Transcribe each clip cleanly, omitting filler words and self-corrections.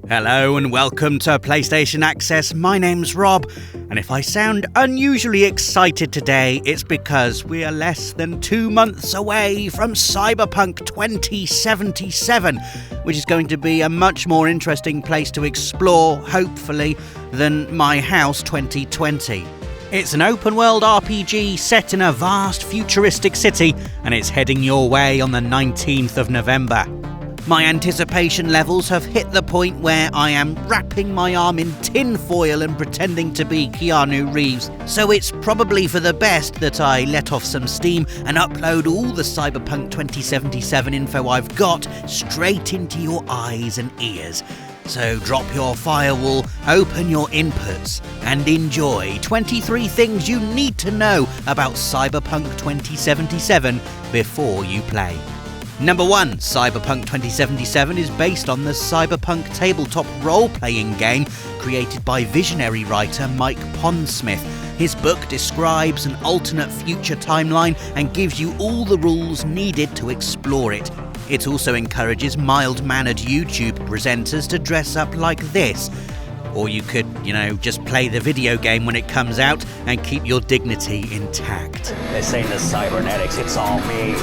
Hello and welcome to PlayStation Access. My name's Rob, and if I sound unusually excited today, it's because we are less than 2 months away from Cyberpunk 2077, which is going to be a much more interesting place to explore, hopefully, than My House 2020. It's an open-world RPG set in a vast futuristic city, and it's heading your way on the 19th of November. My anticipation levels have hit the point where I am wrapping my arm in tin foil and pretending to be Keanu Reeves, so it's probably for the best that I let off some steam and upload all the Cyberpunk 2077 info I've got straight into your eyes and ears. So drop your firewall, open your inputs, and enjoy 23 things you need to know about Cyberpunk 2077 before you play. Number 1, Cyberpunk 2077 is based on the Cyberpunk tabletop role-playing game created by visionary writer Mike Pondsmith. His book describes an alternate future timeline and gives you all the rules needed to explore it. It also encourages mild-mannered YouTube presenters to dress up like this. Or you could, just play the video game when it comes out and keep your dignity intact. This ain't the cybernetics, it's all me.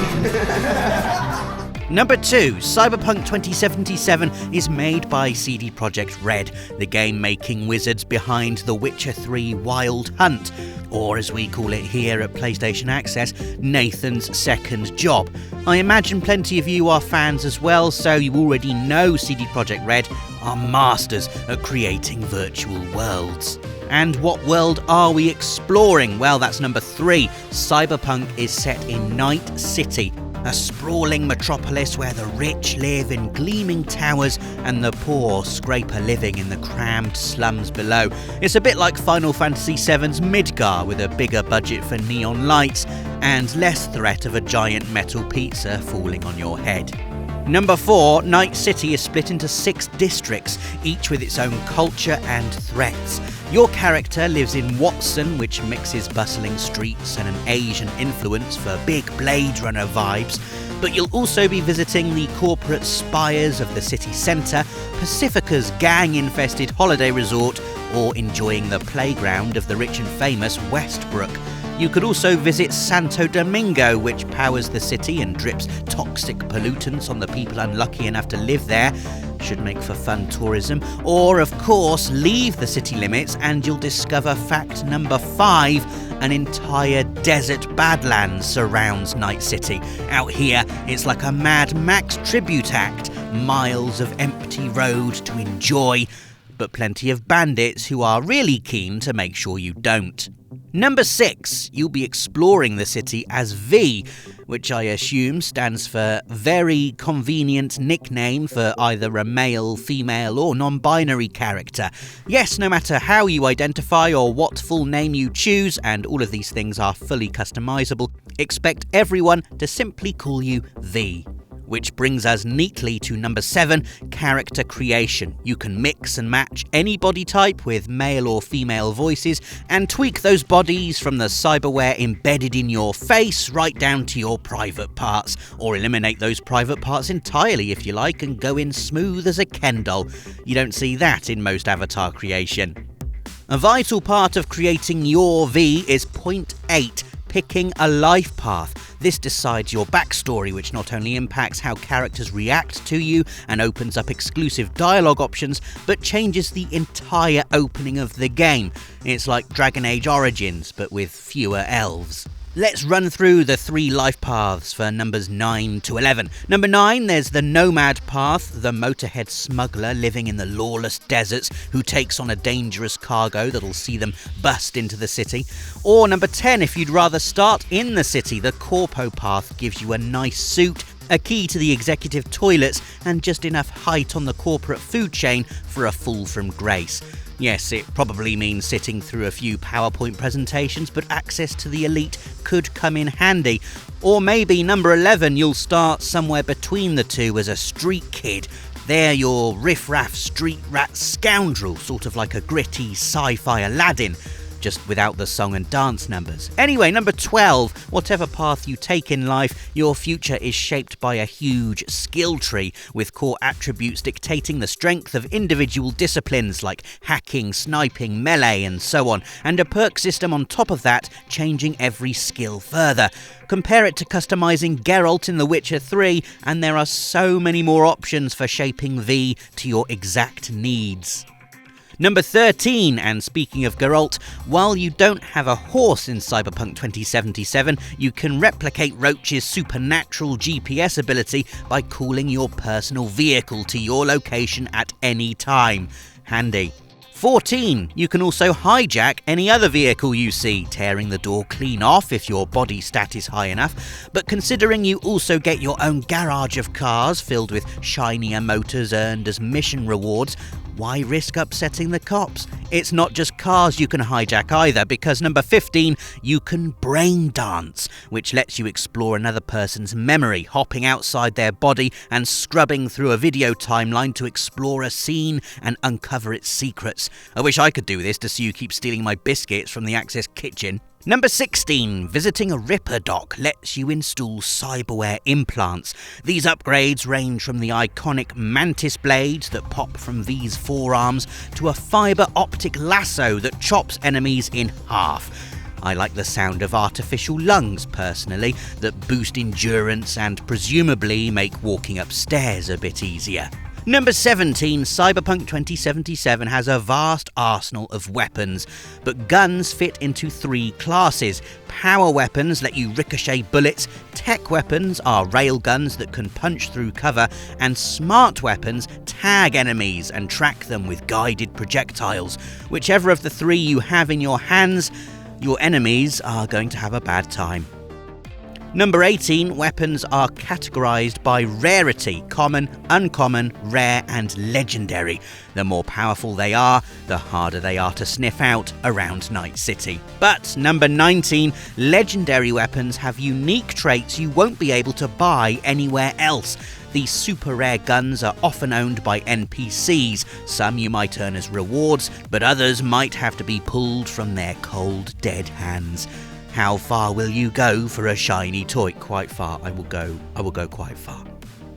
Number 2, Cyberpunk 2077 is made by CD Projekt RED, the game-making wizards behind The Witcher 3 Wild Hunt, or as we call it here at PlayStation Access, Nathan's second job. I imagine plenty of you are fans as well, so you already know CD Projekt RED are masters at creating virtual worlds. And what world are we exploring? Well, that's number 3. Cyberpunk is set in Night City, a sprawling metropolis where the rich live in gleaming towers and the poor scrape a living in the crammed slums below. It's a bit like Final Fantasy VII's Midgar, with a bigger budget for neon lights and less threat of a giant metal pizza falling on your head. Number 4, Night City is split into 6 districts, each with its own culture and threats. Your character lives in Watson, which mixes bustling streets and an Asian influence for big Blade Runner vibes, but you'll also be visiting the corporate spires of the city centre, Pacifica's gang-infested holiday resort, or enjoying the playground of the rich and famous Westbrook. You could also visit Santo Domingo, which powers the city and drips toxic pollutants on the people unlucky enough to live there. Should make for fun tourism. Or, of course, leave the city limits and you'll discover fact number 5, an entire desert badlands surrounds Night City. Out here, it's like a Mad Max tribute act. Miles of empty road to enjoy, but plenty of bandits who are really keen to make sure you don't. Number 6, you'll be exploring the city as V, which I assume stands for very convenient nickname for either a male, female or non-binary character. Yes, no matter how you identify or what full name you choose, and all of these things are fully customizable, expect everyone to simply call you V. Which brings us neatly to number 7, character creation. You can mix and match any body type with male or female voices and tweak those bodies from the cyberware embedded in your face right down to your private parts, or eliminate those private parts entirely if you like and go in smooth as a Ken doll. You don't see that in most avatar creation. A vital part of creating your V is point 8, picking a life path. This decides your backstory, which not only impacts how characters react to you and opens up exclusive dialogue options, but changes the entire opening of the game. It's like Dragon Age Origins, but with fewer elves. Let's run through the 3 life paths for numbers 9 to 11. Number 9, there's the Nomad path, the motorhead smuggler living in the lawless deserts who takes on a dangerous cargo that'll see them bust into the city. Or number 10, if you'd rather start in the city, the Corpo path gives you a nice suit, a key to the executive toilets, and just enough height on the corporate food chain for a fall from grace. Yes, it probably means sitting through a few PowerPoint presentations, but access to the elite could come in handy. Or maybe number 11, you'll start somewhere between the two as a street kid. They're your riff-raff street rat scoundrel, sort of like a gritty sci-fi Aladdin. just without the song and dance numbers. Anyway, number 12, whatever path you take in life, your future is shaped by a huge skill tree, with core attributes dictating the strength of individual disciplines like hacking, sniping, melee, and so on, and a perk system on top of that, changing every skill further. Compare it to customizing Geralt in The Witcher 3, and there are so many more options for shaping V to your exact needs. Number 13, and speaking of Geralt, while you don't have a horse in Cyberpunk 2077, you can replicate Roach's supernatural GPS ability by calling your personal vehicle to your location at any time. Handy. 14. You can also hijack any other vehicle you see, tearing the door clean off if your body stat is high enough, but considering you also get your own garage of cars filled with shinier motors earned as mission rewards, why risk upsetting the cops? It's not just cars you can hijack either, because number 15, you can brain dance, which lets you explore another person's memory, hopping outside their body and scrubbing through a video timeline to explore a scene and uncover its secrets. I wish I could do this to see you keep stealing my biscuits from the Access kitchen. Number 16, visiting a Ripper dock lets you install cyberware implants. These upgrades range from the iconic mantis blades that pop from V's forearms to a fibre optic lasso that chops enemies in half. I like the sound of artificial lungs, personally, that boost endurance and presumably make walking upstairs a bit easier. Number 17, Cyberpunk 2077 has a vast arsenal of weapons, but guns fit into 3 classes. Power weapons let you ricochet bullets, tech weapons are railguns that can punch through cover, and smart weapons tag enemies and track them with guided projectiles. Whichever of the 3 you have in your hands, your enemies are going to have a bad time. Number 18, weapons are categorised by rarity: common, uncommon, rare and legendary. The more powerful they are, the harder they are to sniff out around Night City. But number 19, legendary weapons have unique traits you won't be able to buy anywhere else. These super rare guns are often owned by NPCs. Some you might earn as rewards, but others might have to be pulled from their cold, dead hands. How far will you go for a shiny toy? Quite far. I will go quite far.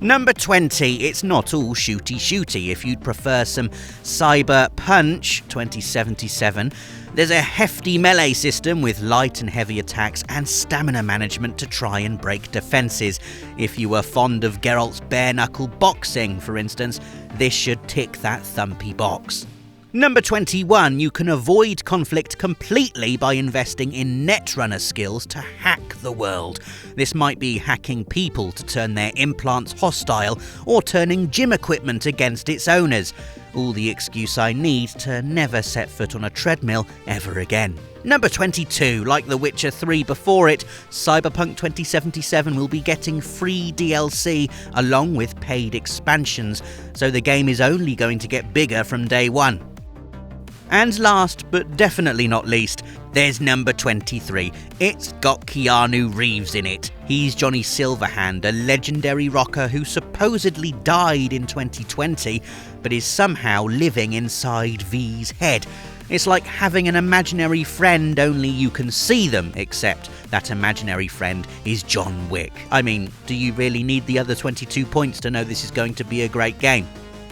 Number 20, it's not all shooty. If you'd prefer some Cyberpunk 2077, there's a hefty melee system with light and heavy attacks and stamina management to try and break defences. If you were fond of Geralt's bare-knuckle boxing, for instance, this should tick that thumpy box. Number 21, you can avoid conflict completely by investing in netrunner skills to hack the world. This might be hacking people to turn their implants hostile, or turning gym equipment against its owners. All the excuse I need to never set foot on a treadmill ever again. Number 22, like The Witcher 3 before it, Cyberpunk 2077 will be getting free DLC along with paid expansions, so the game is only going to get bigger from day one. And last, but definitely not least, there's number 23. It's got Keanu Reeves in it. He's Johnny Silverhand, a legendary rocker who supposedly died in 2020, but is somehow living inside V's head. It's like having an imaginary friend, only you can see them, except that imaginary friend is John Wick. I mean, do you really need the other 22 points to know this is going to be a great game?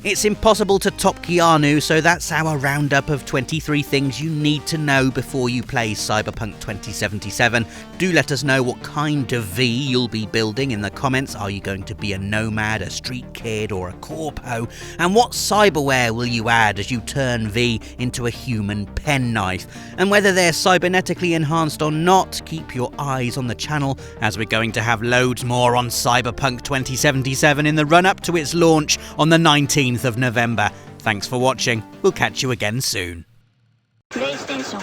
It's impossible to top Keanu, so that's our roundup of 23 things you need to know before you play Cyberpunk 2077. Do let us know what kind of V you'll be building in the comments. Are you going to be a nomad, a street kid, or a corpo? And what cyberware will you add as you turn V into a human penknife? And whether they're cybernetically enhanced or not, keep your eyes on the channel, as we're going to have loads more on Cyberpunk 2077 in the run-up to its launch on the 19th of November. Thanks for watching. We'll catch you again soon. PlayStation